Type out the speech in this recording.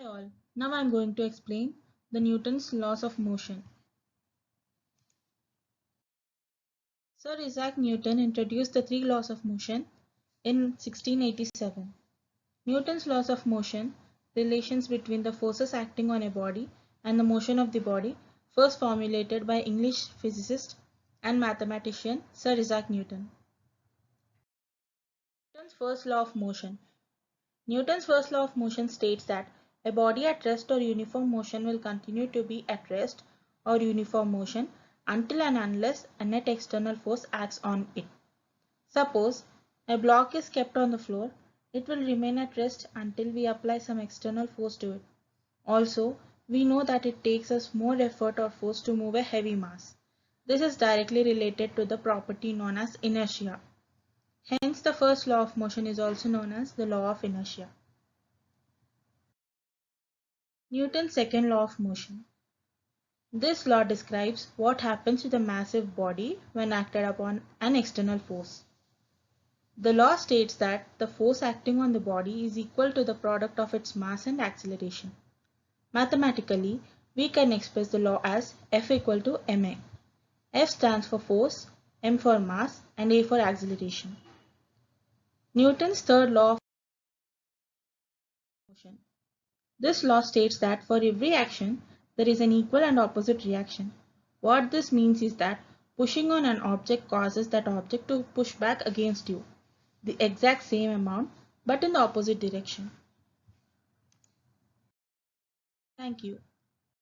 Hi all, now I am going to explain the Newton's laws of motion. Sir Isaac Newton introduced the three laws of motion in 1687. Newton's laws of motion, relations between the forces acting on a body and the motion of the body, first formulated by English physicist and mathematician Sir Isaac Newton. Newton's first law of motion. Newton's first law of motion states that a body at rest or uniform motion will continue to be at rest or uniform motion until and unless a net external force acts on it. Suppose a block is kept on the floor, it will remain at rest until we apply some external force to it. Also, we know that it takes us more effort or force to move a heavy mass. This is directly related to the property known as inertia. Hence, the first law of motion is also known as the law of inertia. Newton's second law of motion. This law describes what happens to the massive body when acted upon an external force. The law states that the force acting on the body is equal to the product of its mass and acceleration. Mathematically, we can express the law as F equal to ma. F stands for force, m for mass, and a for acceleration. Newton's third law of motion. This law states that for every action, there is an equal and opposite reaction. What this means is that pushing on an object causes that object to push back against you, the exact same amount, but in the opposite direction. Thank you.